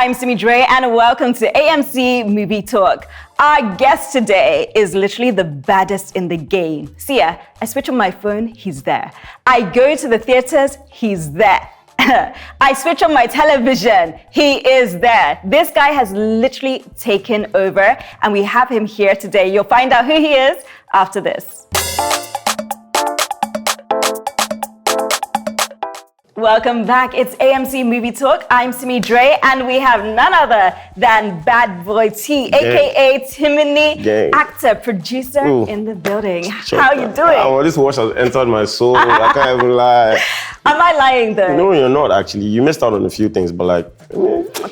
I'm Simi Drey and welcome to AMC Movie Talk. Our guest today is literally the baddest in the game. See ya, I switch on my phone, he's there. I go to the theaters, he's there. I switch on my television, he is there. This guy has literally taken over and we have him here today. You'll find out who he is after this. Welcome back. It's AMC Movie Talk. I'm Simi Drey, and we have none other than Bad Boy T, aka Timini, actor, producer in the building. How you doing? Oh, this watch has entered my soul. I can't even lie. Am I lying though? No, you're not actually. You missed out on a few things, but like.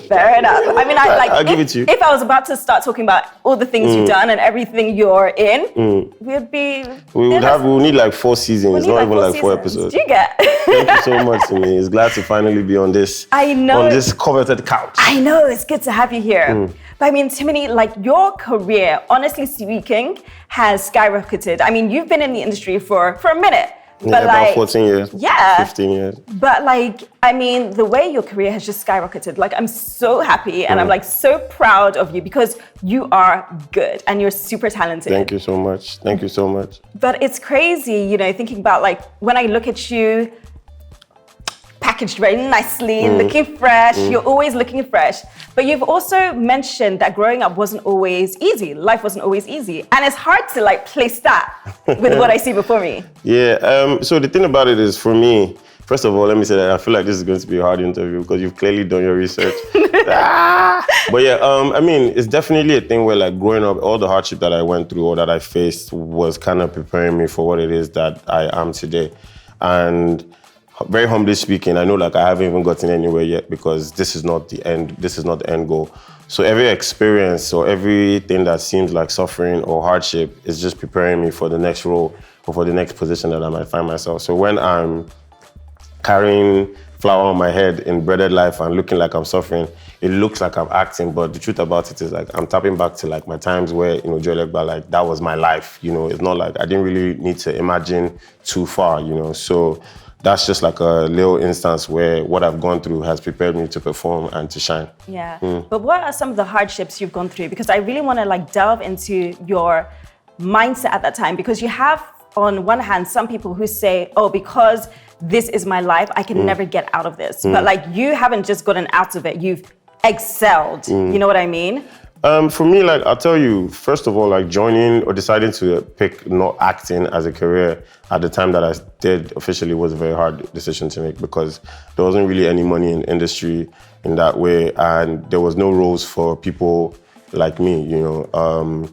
Fair enough. I mean, I'll give it to you. If I was about to start talking about all the things you've done and everything you're in, we'd be. We would need like 4 seasons, not even like 4 episodes. Do you get? Thank you so much, Simi. It's glad to finally be on this. I know. On this coveted couch. I know. It's good to have you here. But I mean, Timini, like your career, honestly speaking, has skyrocketed. I mean, you've been in the industry for a minute. But about 14 years. Yeah. 15 years. But like, I mean, the way your career has just skyrocketed, like I'm so happy and I'm like so proud of you because you are good and you're super talented. Thank you so much. Thank you so much. But it's crazy, you know, thinking about like, when I look at you, packaged very nicely, looking fresh, you're always looking fresh. But you've also mentioned that growing up wasn't always easy. Life wasn't always easy. And it's hard to like place that with what I see before me. Yeah, so the thing about it is for me, first of all, let me say that I feel like this is going to be a hard interview because you've clearly done your research. But yeah, I mean, it's definitely a thing where like growing up, all the hardship that I went through or that I faced was kind of preparing me for what it is that I am today. And very humbly speaking, I know like I haven't even gotten anywhere yet because this is not the end. This is not the end goal. So every experience or everything that seems like suffering or hardship is just preparing me for the next role or for the next position that I might find myself. So when I'm carrying flour on my head in breaded life and looking like I'm suffering, it looks like I'm acting, but the truth about it is like I'm tapping back to like my times where, you know, Joel Egba, like that was my life. You know, it's not like I didn't really need to imagine too far, you know. So that's just like a little instance where what I've gone through has prepared me to perform and to shine. Yeah, but what are some of the hardships you've gone through? Because I really want to like delve into your mindset at that time, because you have on one hand some people who say, oh, because this is my life, I can never get out of this. But like you haven't just gotten out of it, you've excelled. You know what I mean? For me, like, I'll tell you, first of all, like joining or deciding to pick not acting as a career at the time that I did officially was a very hard decision to make because there wasn't really any money in the industry in that way. And there was no roles for people like me, you know.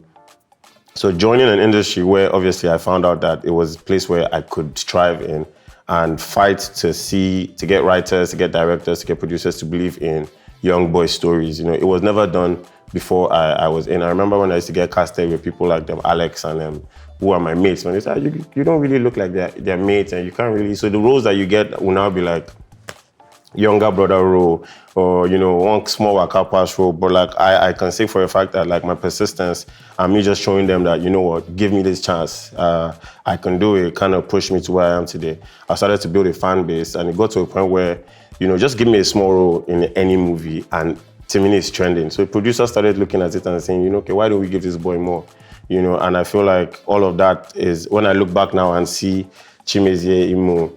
So joining an industry where obviously I found out that it was a place where I could thrive in and fight to get writers, to get directors, to get producers to believe in young boy stories. You know, it was never done before I was in. I remember when I used to get casted with people like them, Alex and them, who are my mates. When they say, you don't really look like their mates and you can't really, so the roles that you get will now be like younger brother role or, you know, one small waka pass role. But like I can say for a fact that like my persistence and me just showing them that, you know what, give me this chance, I can do it, kind of pushed me to where I am today. I started to build a fan base and it got to a point where, you know, just give me a small role in any movie and Timini is trending. So producers started looking at it and saying, you know, okay, why don't we give this boy more? You know, and I feel like all of that is, when I look back now and see Chimezie Imo,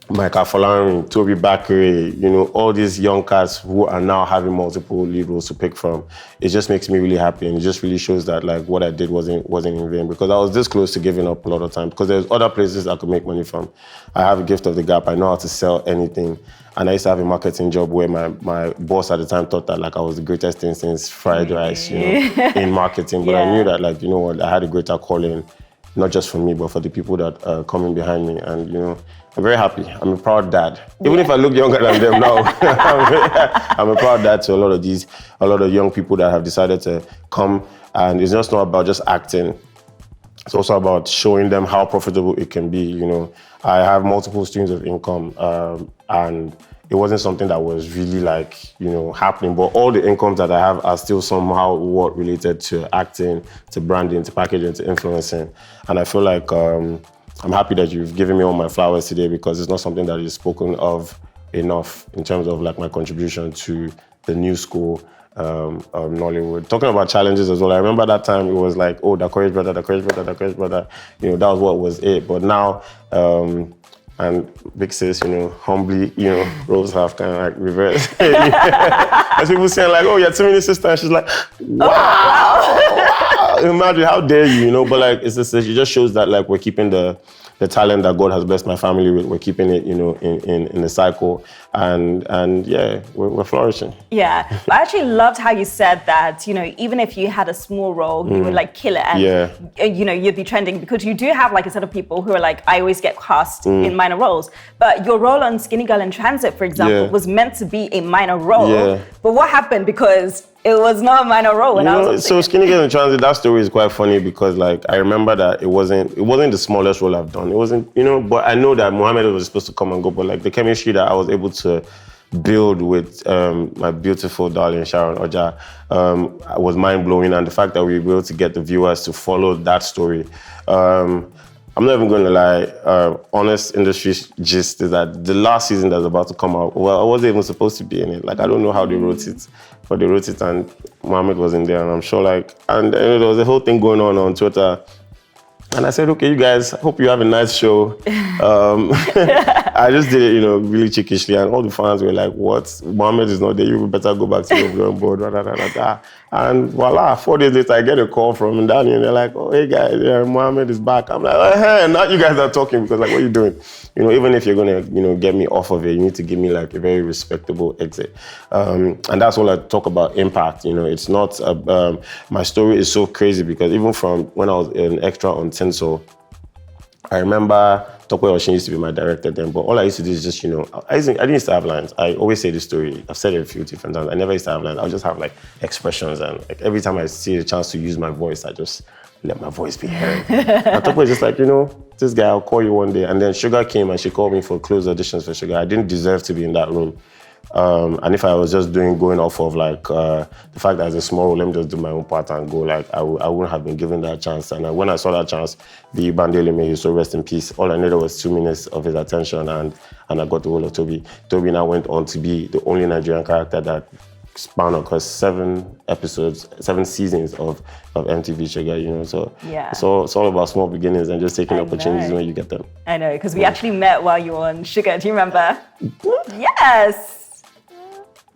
Michael Folarin, Toby Bakare, you know, all these young cats who are now having multiple lead roles to pick from, it just makes me really happy and it just really shows that like what I did wasn't in vain because I was this close to giving up a lot of time because there's other places I could make money from. I have a gift of the gap. I know how to sell anything. And I used to have a marketing job where my boss at the time thought that like I was the greatest thing since fried rice, you know, in marketing. But I knew that like, you know what, I had a greater calling, not just for me, but for the people that are coming behind me. And, you know, I'm very happy. I'm a proud dad. Even if I look younger than them now, I'm a proud dad to a lot of young people that have decided to come. And it's just not about just acting. It's also about showing them how profitable it can be. You know, I have multiple streams of income, and it wasn't something that was really like, you know, happening. But all the incomes that I have are still somehow what related to acting, to branding, to packaging, to influencing. And I feel like I'm happy that you've given me all my flowers today because it's not something that is spoken of enough in terms of like my contribution to the new school Nollywood. Talking about challenges as well, I remember that time it was like, oh, the Courage Brother, the Courage Brother, the Courage Brother. You know, that was what was it. But now, and Big Sis, you know, humbly, you know, roles have kind of like reversed. As people saying like, oh, you're Timini's sister, and she's like, wow. Imagine, how dare you, you know? But like, it just shows that like we're keeping the talent that God has blessed my family with, we're keeping it, you know, in the cycle, and yeah, we're flourishing. Yeah, but I actually loved how you said that, you know, even if you had a small role, you would like kill it, and you know, you'd be trending, because you do have like a set of people who are like, I always get cast in minor roles. But your role on Skinny Girl in Transit, for example, was meant to be a minor role. But what happened? Because it was not a minor role. When I was so Skinny Girl in Transit, that story is quite funny, because like I remember that it wasn't the smallest role I've done. It wasn't, you know, but I know that Mohammed was supposed to come and go, but like the chemistry that I was able to build with my beautiful darling Sharon, Ooja, was mind-blowing, and the fact that we were able to get the viewers to follow that story. I'm not even going to lie, honest industry gist is that the last season that's about to come out, well, I wasn't even supposed to be in it. Like, I don't know how they wrote it, but they wrote it and Mohammed was in there, and I'm sure like, and there was a whole thing going on Twitter. And I said, okay, you guys, hope you have a nice show. I just did it, you know, really cheekishly, and all the fans were like, what? Mohammed is not there, you better go back to your drawing board, And voila, 4 days later, I get a call from Danny, and they're like, oh, hey guys, Mohammed is back. I'm like, oh, hey, now you guys are talking, because like, what are you doing? You know, even if you're gonna, you know, get me off of it, you need to give me like a very respectable exit. And that's all I talk about, impact. You know, it's not, my story is so crazy, because even from when I was an extra on Tinsel, I remember Tokwe Oshin used to be my director then, but all I used to do is just, you know, I didn't used to have lines. I always say this story, I've said it a few different times, I never used to have lines. I'll just have like expressions, and like every time I see a chance to use my voice, I just let my voice be heard. And Tokwe was just like, you know, this guy, I'll call you one day. And then Sugar came and she called me for closed auditions for Sugar. I didn't deserve to be in that room. And if I was just going off of like the fact that it's a small role, let me just do my own part and go, like I wouldn't have been given that chance. And when I saw that chance, the Bandele, may he so rest in peace, all I needed was 2 minutes of his attention, and I got the role of Toby. Toby now went on to be the only Nigerian character that spanned across 7 seasons of MTV Sugar, you know, so yeah. So it's all about small beginnings and just taking opportunities when you get them. I know, because we actually met while you were on Sugar, do you remember? Yes!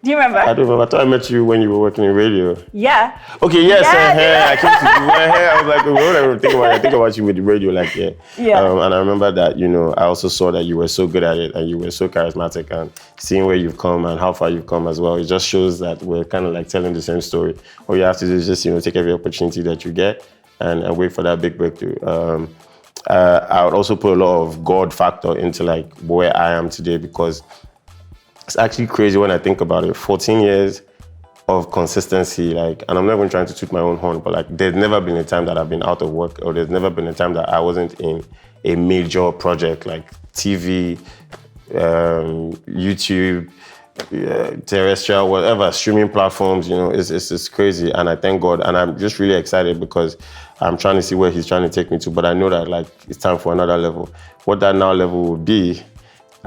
Do you remember? I don't remember. I thought I met you when you were working in radio. Yeah. Okay, yes, I came to you. I was like, what I think about you with the radio, like, yeah. And I remember that, you know, I also saw that you were so good at it and you were so charismatic, and seeing where you've come and how far you've come as well, it just shows that we're kind of like telling the same story. All you have to do is just, you know, take every opportunity that you get and wait for that big breakthrough. I would also put a lot of God factor into like where I am today, because it's actually crazy when I think about it. 14 years of consistency, like, and I'm not even trying to toot my own horn, but like, there's never been a time that I've been out of work, or there's never been a time that I wasn't in a major project like TV, YouTube, terrestrial, whatever, streaming platforms, you know, it's crazy. And I thank God, and I'm just really excited because I'm trying to see where he's trying to take me to, but I know that like, it's time for another level. What that now level will be,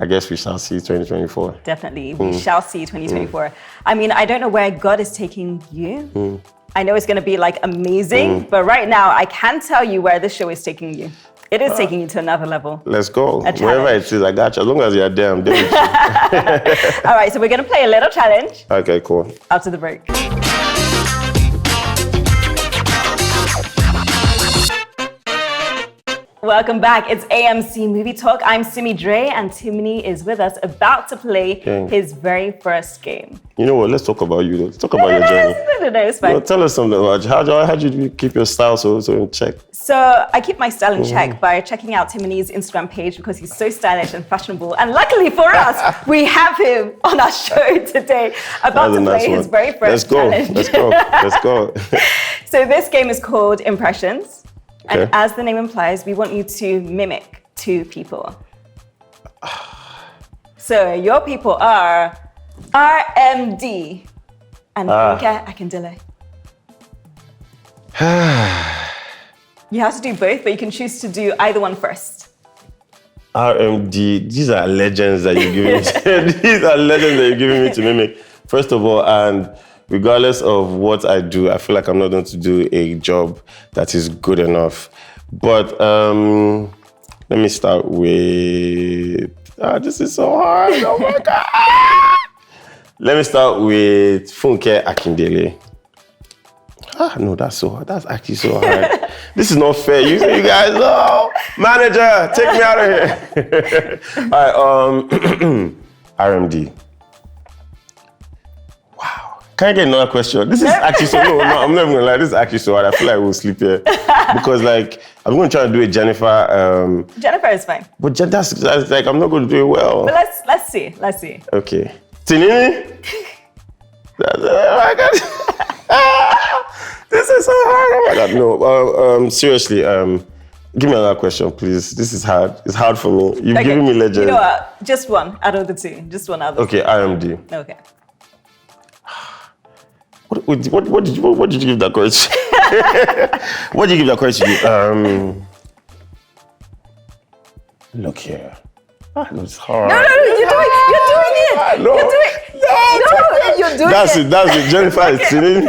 I guess we shall see 2024. Definitely, we shall see 2024. I mean, I don't know where God is taking you. I know it's going to be like amazing, but right now I can tell you where this show is taking you. It is taking you to another level. Let's go. Wherever it is, I got you. As long as you're there, I'm there with you. All right, so we're going to play a little challenge. Okay, cool. After the break. Welcome back. It's AMC Movie Talk. I'm Simi Drey, and Timini is with us, about to play his very first game. You know what? Let's talk about you, though. Let's talk about your journey. No, it's fine. Well, tell us something about you. How do you keep your style so in check? So I keep my style in check by checking out Timini's Instagram page, because he's so stylish and fashionable. And luckily for us, we have him on our show today, about to play his very first challenge. Let's go. So this game is called Impressions. Okay. And as the name implies, we want you to mimic 2 people. So your people are RMD and Funke Akindele. You have to do both, but you can choose to do either one first. RMD, these are legends that you're giving me. These are legends that you're giving me to mimic. First of all, and regardless of what I do, I feel like I'm not going to do a job that is good enough. But let me start with... this is so hard. Oh my God. Let me start with Funke Akindele. No, that's so hard. That's actually so hard. This is not fair. You guys, no. Manager, take me out of here. All right, RMD. Wow. Can I get another question? This is actually so, no, I'm not even gonna lie. This is actually so hard. I feel like we'll sleep here. Because like, I'm gonna try to do it Jennifer. Jennifer is fine. But that's like, I'm not gonna do it well. But let's see. Okay. Timini? Oh my God. This is so hard. Oh my God. No, seriously, give me another question, please. This is hard. It's hard for me. You've given me legend. You know what? Just one out of the two. Just one out of the two. Okay, IMD. Okay. What did you give that courage? What did you give that courage to? Look here. It's hard. No, you're doing it. No, You're doing it. That's it. Jennifer is sitting.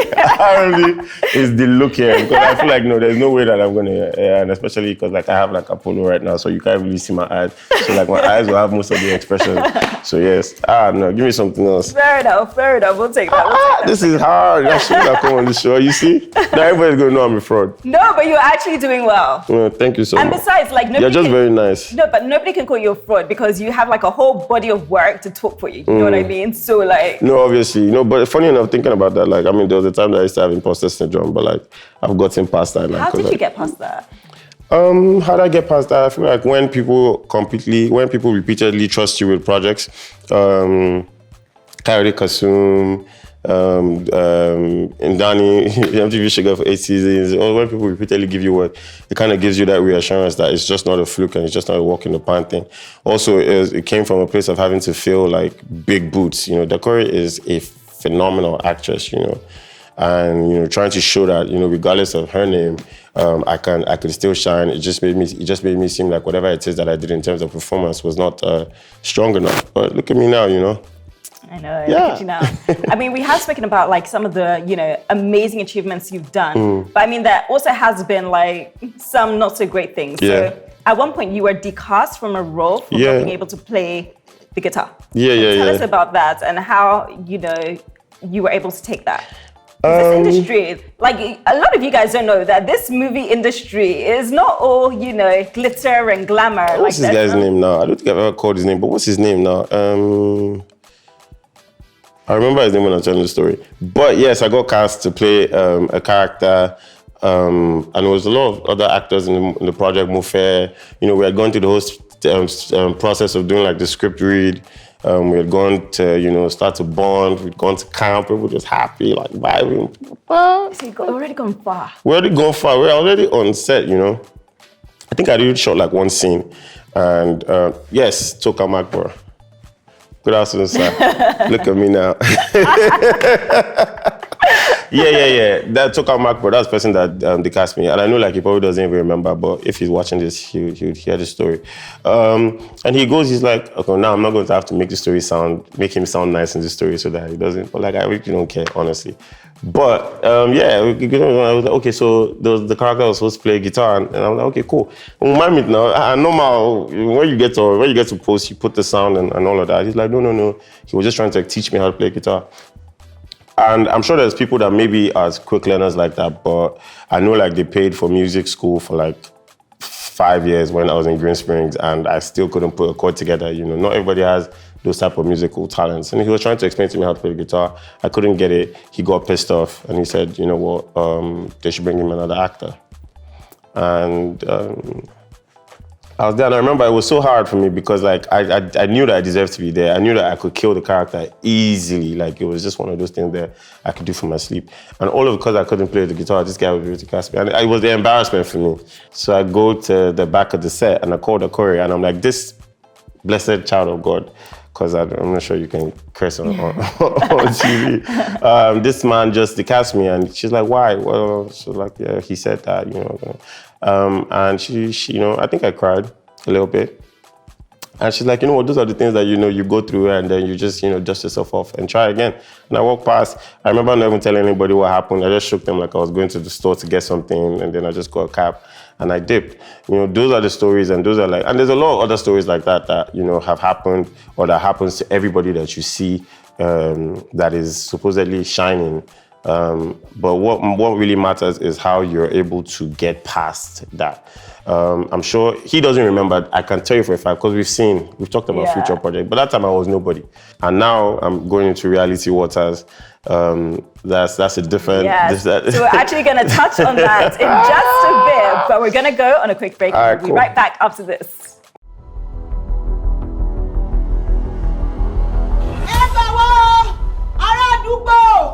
Is the look here, because I feel like there's no way that I'm gonna, and especially because like I have like Apollo right now, so you can't really see my eyes. So like my eyes will have most of the expression. So yes, no, give me something else. Fair enough. We'll take that. This is hard. I should have come on the show. You see, now everybody's gonna know I'm a fraud. No, but you're actually doing well. Thank you so much. And besides, like you're just very nice. No, but nobody can call you a fraud because you have like a whole body of work to talk for you. You know what I mean? So like. No, obviously, but funny enough, thinking about that, like, I mean, there was a time that I used to have imposter syndrome, but like, I've gotten past that. Like, how did you get past that? How did I get past that? I feel like when people repeatedly trust you with projects, Kayode Kasum, Indani, AzamTV Sugar for 8 seasons, or when people repeatedly give you work, it kind of gives you that reassurance that it's just not a fluke and it's just not a walk in the pan thing. Also, it came from a place of having to fill like big boots. Dakore is a phenomenal actress, and trying to show that, regardless of her name, I could still shine. It just made me seem like whatever it is that I did in terms of performance was not strong enough. But look at me now, I know, look at you now. I mean, we have spoken about like some of the, amazing achievements you've done. But I mean, there also has been like some not so great things. Yeah. So at one point you were decast from a role for not being able to play the guitar. Tell us about that and how, you were able to take that. This industry, like a lot of you guys don't know that this movie industry is not all, glitter and glamour. What's this guy's name now? I don't think I've ever called his name, but what's his name now? I remember his name when I was telling the story. But yes, I got cast to play a character, and there was a lot of other actors in the project, Mufe. We had gone through the whole process of doing like the script read. We had gone to, start to bond. We'd gone to camp. We were just happy, like vibing. So you've already gone far. We're already on set, I think I did shot like one scene. And yes, Toka Makbor. Good afternoon, sir. Look at me now. Yeah. That Toka Makbor, that's the person that they cast me. And I know like he probably doesn't even remember, but if he's watching this, he would hear the story. And he's like, okay, now I'm not going to have to make him sound nice in the story so that he doesn't, but like I really don't care, honestly. But I was like, okay, so the character was supposed to play guitar, and I was like, okay, cool. Remind me now, normal, when you get to post, you put the sound and all of that. He's like, no. He was just trying to teach me how to play guitar. And I'm sure there's people that maybe are quick learners like that, but I know like they paid for music school for like 5 years when I was in Green Springs, and I still couldn't put a chord together. Not everybody has those type of musical talents. And he was trying to explain to me how to play the guitar. I couldn't get it. He got pissed off and he said, you know what, they should bring him another actor. And I was there, and I remember it was so hard for me because like I knew that I deserved to be there. I knew that I could kill the character easily. Like it was just one of those things that I could do for my sleep. And all of it because I couldn't play the guitar, this guy was really to cast me. And it was the embarrassment for me. So I go to the back of the set and I called the choreo and I'm like, this blessed child of God, because I'm not sure you can curse on TV. This man just cast me, and she's like, why? Well, she's like, yeah, he said that, And she I think I cried a little bit. And she's like, you know what, those are the things that, you go through and then you just, dust yourself off and try again. And I walked past. I remember not even telling anybody what happened. I just shook them like I was going to the store to get something, and then I just got a cab and I dipped. Those are the stories, and those are and there's a lot of other stories like that that, have happened or that happens to everybody that you see that is supposedly shining. But what really matters is how you're able to get past that. I'm sure he doesn't remember. I can tell you for a fact because we've talked about future projects. But that time I was nobody, and now I'm going into reality waters. That's a different. Yes. So we're actually going to touch on that in just a bit, but we're going to go on a quick break. Right, we'll be right back after this.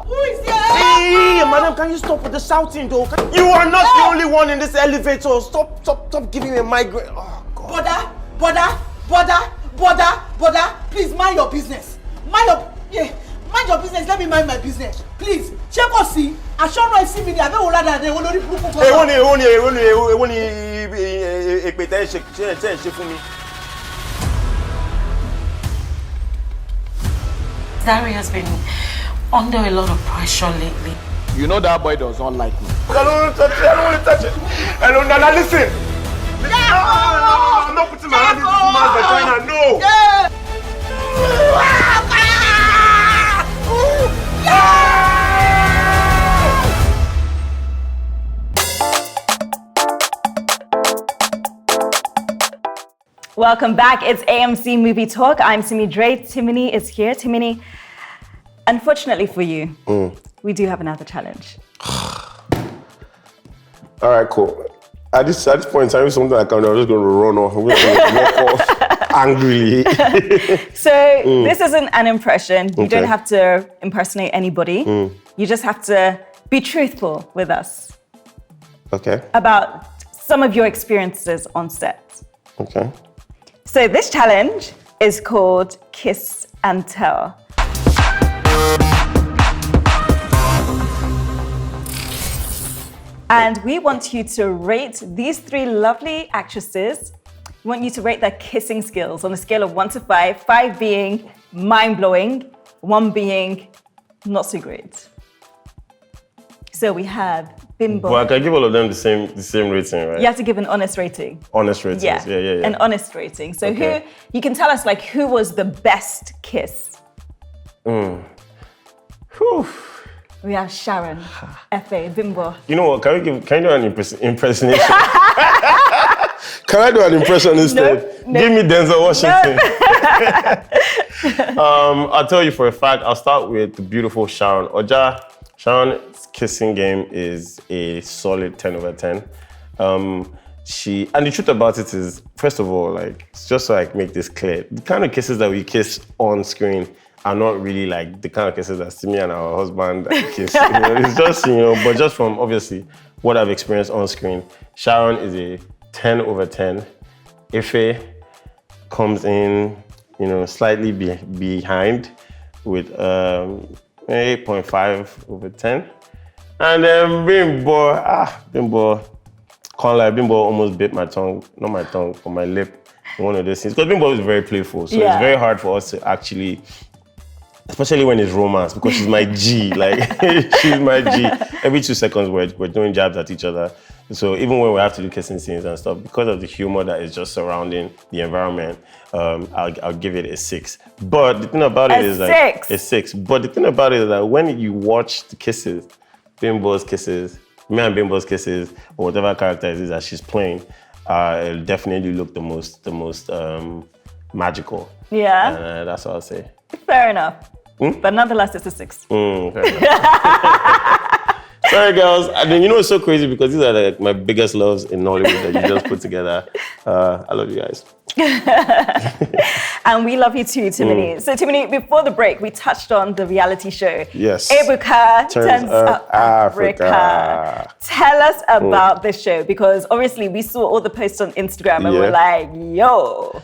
Who is here? Hey, madam, can you stop with the shouting though? You are not the only one in this elevator. Stop giving me a migraine. Oh, God. Brother, please mind your business. Mind your business. Let me mind my business. Please. Check us see. I sure know Simi there. I older than they only put. Drey has been under a lot of pressure lately. You know that boy does not like me. I don't want to touch it. I don't know. Listen. No, I'm not putting my hand in this man's vagina. No. Welcome back. It's AMC Movie Talk. I'm Simi Drey. Timini is here. Timini, unfortunately for you, we do have another challenge. All right, cool. At this point in time, something I'm just going to run off. I'm just going to walk off angrily. So this isn't an impression. You don't have to impersonate anybody. You just have to be truthful with us. Okay. About some of your experiences on set. Okay. So this challenge is called Kiss and Tell. And we want you to rate these three lovely actresses. We want you to rate their kissing skills on a scale of 1 to 5, 5 being mind-blowing, 1 being not so great. So we have Bimbo. Well, I can give all of them the same rating, right? You have to give an honest rating. Honest ratings, yeah. An honest rating. So who, you can tell us who was the best kiss? Whew. We have Sharon, F.A., Bimbo. You know what, can you do an impersonation? Can I do an impression instead? No. Give me Denzel Washington. No. I'll tell you for a fact, I'll start with the beautiful Sharon. Ooja, Sharon's kissing game is a solid 10 over 10. And the truth about it is, first of all, just so I make this clear, the kind of kisses that we kiss on screen are not really the kind of kisses that Simi and our husband kiss. It's just, but just from obviously what I've experienced on screen, Sharon is a 10 over 10. Ife comes in, slightly behind with 8.5 over 10. And then Bimbo, can't lie, Bimbo almost bit my tongue, not my tongue, but my lip in one of those scenes. Because Bimbo is very playful, so it's very hard for us to actually, especially when it's romance, because she's my G, she's my G. Every 2 seconds we're doing jabs at each other. So even when we have to do kissing scenes and stuff, because of the humor that is just surrounding the environment, I'll give it a 6. But the thing about it is a 6. But the thing about it is that when you watch the kisses, Bimbo's kisses, me and Bimbo's kisses, or whatever character it is that she's playing, it'll definitely look the most magical. Yeah. And that's what I'll say. Fair enough. But nonetheless, it's a 6. Fair enough. Sorry, girls. I mean, it's so crazy because these are my biggest loves in Nollywood that you just put together. I love you guys. And we love you too, Timini. So, Timini, before the break, we touched on the reality show. Yes. Ebuka Turns Up Africa. Tell us about this show, because obviously we saw all the posts on Instagram and we're like, yo.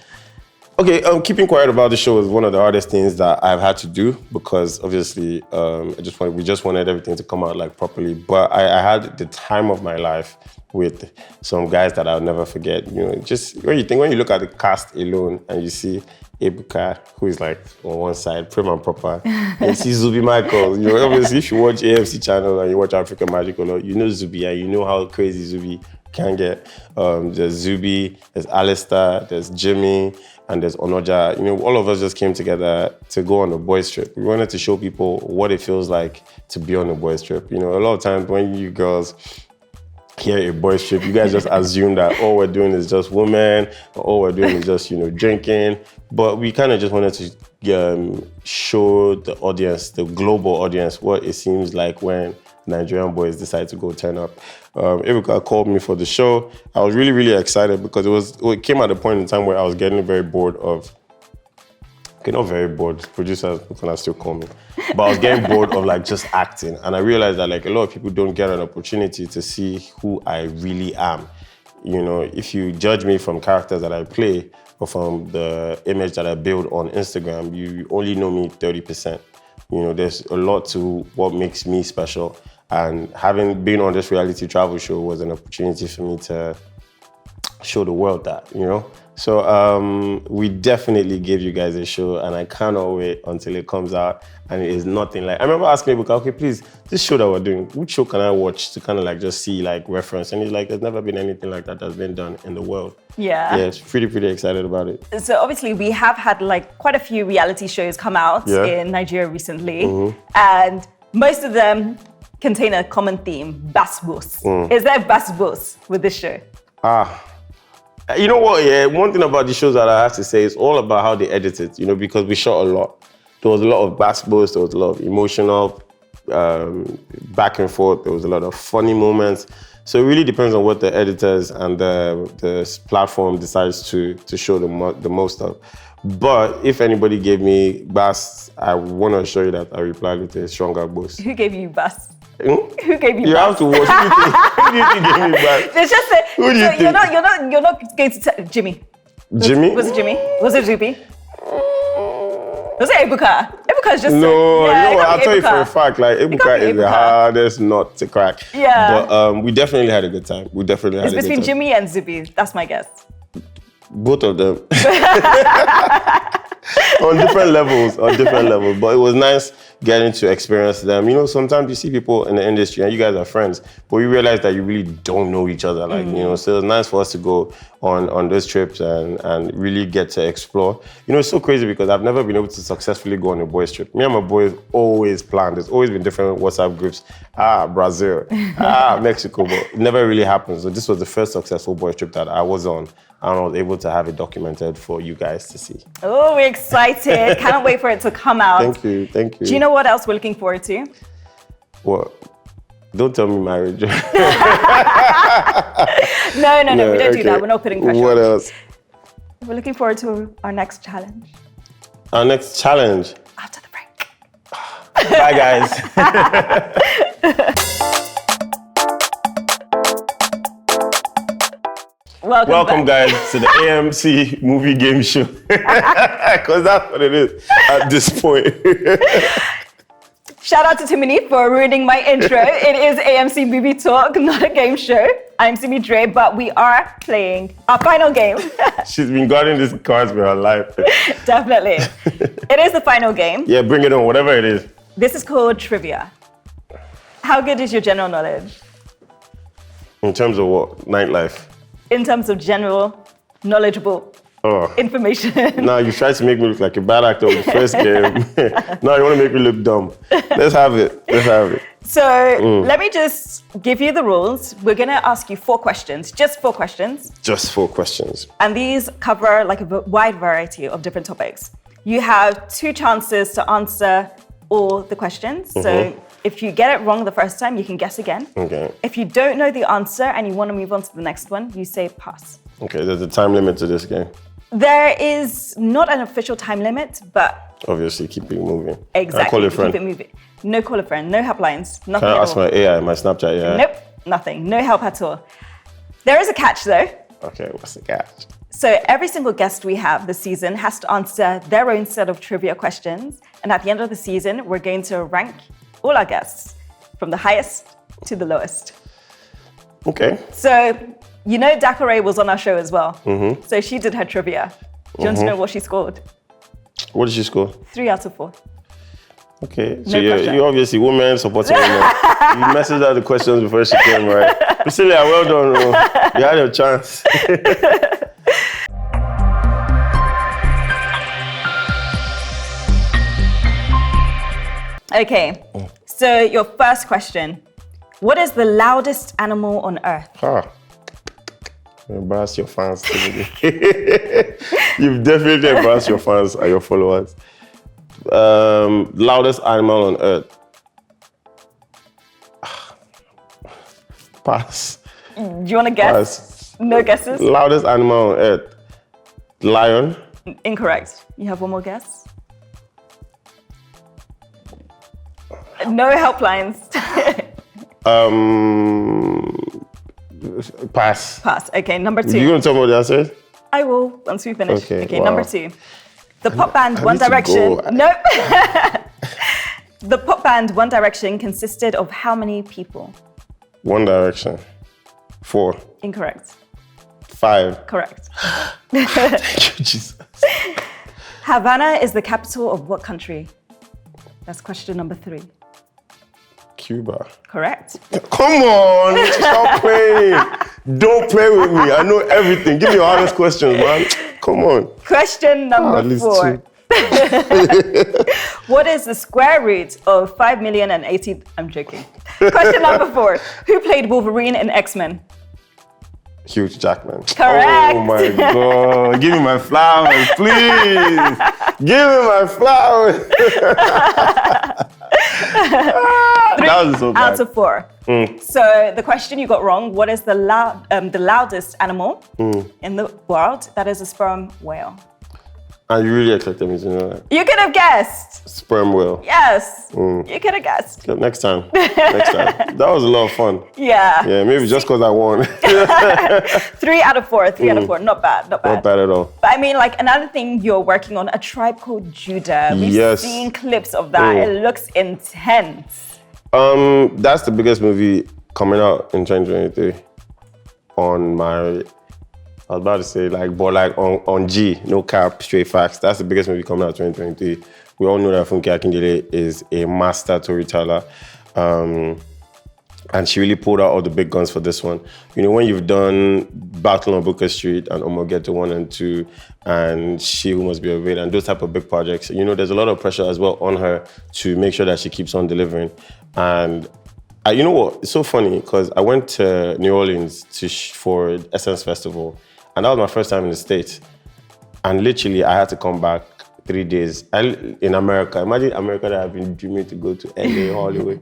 Okay, keeping quiet about the show is one of the hardest things that I've had to do because obviously we just wanted everything to come out like properly. But I had the time of my life with some guys that I'll never forget. You know, just when you look at the cast alone and you see Ebuka, who is like on one side, prim and proper, and you see Zubi Michael. You know, obviously if you watch AMC channel and you watch African Magic a lot, you know Zubi and you know how crazy Zubi can get. There's Zubi, there's Alistair, there's Jimmy, and there's Onoja. You know, all of us just came together to go on a boys trip. We wanted to show people what it feels like to be on a boys trip. You know, a lot of times when you girls hear a boys trip, you guys just assume that all we're doing is just women, or all we're doing is just, you know, drinking. But we kind of just wanted to show the audience, the global audience, what it seems like when Nigerian boys decide to go turn up. Ebuka called me for the show. I was really, really excited because it came at a point in time where I was getting very bored of, okay, not very bored, producers can still call me, but I was getting bored of like just acting. And I realized that like a lot of people don't get an opportunity to see who I really am. You know, if you judge me from characters that I play or from the image that I build on Instagram, you only know me 30%. You know, there's a lot to what makes me special. And having been on this reality travel show was an opportunity for me to show the world that, you know? So we definitely gave you guys a show and I cannot wait until it comes out and it is nothing like, I remember asking Ebuka, okay, please, this show that we're doing, which show can I watch to kind of like just see like reference? And he's like, there's never been anything like that that's been done in the world. Yeah. Yeah, it's pretty excited about it. So obviously we have had like quite a few reality shows come out in Nigeria recently and most of them contain a common theme, basbos. Is there basbos with this show? You know what, yeah, one thing about the shows that I have to say is all about how they edit it, you know, because we shot a lot. There was a lot of basbos, there was a lot of emotional back and forth, there was a lot of funny moments. So it really depends on what the editors and the platform decides to show the most of. But if anybody gave me bass, I want to assure you that I replied with a stronger boss. Who gave you bass? Who gave you You bass? have to watch. Who do you think gave me bass? It's just that Who do you think? You're not going to tell Jimmy. Jimmy? Was it Jimmy? Was it Zubi? Was it Ebuka? Ebuka's just No, yeah, you know what? I'll tell you for a fact, like Ebuka is the hardest nut to crack. Yeah. But we definitely had a good time. We definitely had a good time. It's between Jimmy and Zubi. That's my guess. Both of them. on different levels. But it was nice getting to experience them. You know, sometimes you see people in the industry and you guys are friends, but you realize that you really don't know each other. Like, you know, so it's nice for us to go on those trips and really get to explore. You know, it's so crazy because I've never been able to successfully go on a boys trip. Me and my boys always planned. There's always been different WhatsApp groups. Brazil, Mexico, but it never really happened. So this was the first successful boys trip that I was on. And I was able to have it documented for you guys to see. Oh, we're excited. Cannot wait for it to come out. Thank you. Do you know what else we're looking forward to? What? Don't tell me marriage. No, we don't do that. We're not putting pressure. What else? We're looking forward to our next challenge. Our next challenge? After the break. Bye, guys. Welcome guys to the AMC movie game show. Because that's what it is at this point. Shout out to Timini for ruining my intro. It is AMC Movie Talk, not a game show. I'm Simi Drey, but we are playing our final game. She's been guarding these cards for her life. Definitely. It is the final game. Yeah, bring it on, whatever it is. This is called trivia. How good is your general knowledge? In terms of what? Nightlife? In terms of general, knowledgeable information. Now you try to make me look like a bad actor with the first game. Now you want to make me look dumb. Let's have it. So let me just give you the rules. We're going to ask you 4 questions, just 4 questions. Just 4 questions. And these cover like a wide variety of different topics. You have 2 chances to answer all the questions. So if you get it wrong the first time, you can guess again. Okay. If you don't know the answer and you want to move on to the next one, you say pass. Okay, there's a time limit to this game. There is not an official time limit, but... Obviously, keep it moving. Exactly, I call a friend. Keep it moving. No call a friend, no helplines, nothing Can I at ask all. my AI, my Snapchat AI? Nope, nothing, no help at all. There is a catch though. Okay, what's the catch? So every single guest we have this season has to answer their own set of trivia questions. And at the end of the season, we're going to rank all our guests from the highest to the lowest. Okay. So, you know Dakare was on our show as well. So she did her trivia. Do you want to know what she scored? What did she score? 3 out of 4. Okay. So No pressure. you're obviously woman supporting women. You messaged her the questions before she came, right? Priscilla, well done. You had your chance. Okay. So your first question. What is the loudest animal on earth? Embarrass your fans. You've definitely embarrassed your fans and your followers. Loudest animal on earth. Pass. Do you want to guess? Pass. No guesses? Loudest animal on earth. Lion. Incorrect. You have one more guess? No helplines. Pass. Pass. Okay, number 2. You gonna tell me what the answer is? I will once we finish. Okay, wow. Number 2. The pop band I One need to Direction. go. Nope. The pop band One Direction consisted of how many people? One Direction. 4. Incorrect. 5. Correct. Thank you, Jesus. Havana is the capital of what country? That's question number 3. Cuba. Correct. Come on, stop playing. Don't play with me. I know everything. Give me your honest questions, man. Come on. Question number At least 4. 2. What is the square root of 5,080? I'm joking. Question number 4. Who played Wolverine in X-Men? Hugh Jackman. Correct. Oh my God. Give me my flowers, please. Give me my flowers. That was so bad. Out of 4. So the question you got wrong, what is the loudest animal in the world? That is a sperm whale. And you really expected me to know that. You could have guessed. Sperm whale. Yes, you could have guessed. Next time. Next time. That was a lot of fun. Yeah. Yeah, maybe just because I won. 3 out of 4. 3 out of 4. Not bad. Not bad. Not bad at all. But I mean, like another thing you're working on, A Tribe Called Judah. We've Yes. seen clips of that. It looks intense. That's the biggest movie coming out in 2023 on my, I was about to say but on G, no cap, straight facts. That's the biggest movie coming out in 2023. We all know that Funke Akindele is a master storyteller. And she really pulled out all the big guns for this one. You know, when you've done Battle on Booker Street and Omogeto 1 and 2 and She Who Must Be Obeyed and those type of big projects, you know, there's a lot of pressure as well on her to make sure that she keeps on delivering. And you know what? It's so funny because I went to New Orleans for Essence Festival, and that was my first time in the States. And literally, I had to come back 3 days in America. Imagine America that I've been dreaming to go to LA, Hollywood.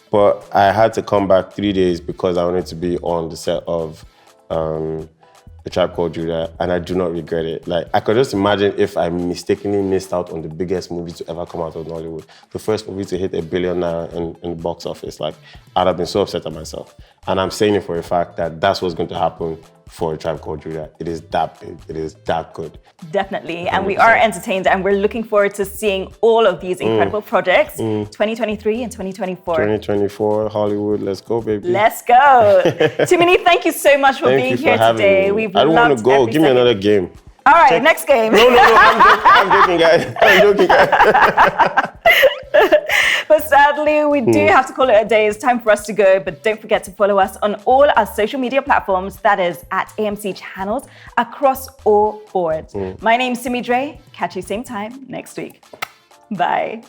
But I had to come back 3 days because I wanted to be on the set of A Tribe Called Judah, and I do not regret it. Like, I could just imagine if I mistakenly missed out on the biggest movie to ever come out of Nollywood, the first movie to hit $1 billion in the box office. Like, I'd have been so upset at myself. And I'm saying it for a fact that that's what's going to happen for A Tribe Called Judah. It is that big. It is that good. Definitely. And we are entertained, and we're looking forward to seeing all of these incredible projects 2023 and 2024. 2024, Hollywood, let's go, baby. Let's go. Timini, thank you so much for being here today. Me. I don't want to go. Give me another game. All right, next game. No, I'm joking, guys. I'm joking, guys. But sadly, we do have to call it a day. It's time for us to go. But don't forget to follow us on all our social media platforms. That is at AMC channels across all boards. My name's Simi Drey. Catch you same time next week. Bye.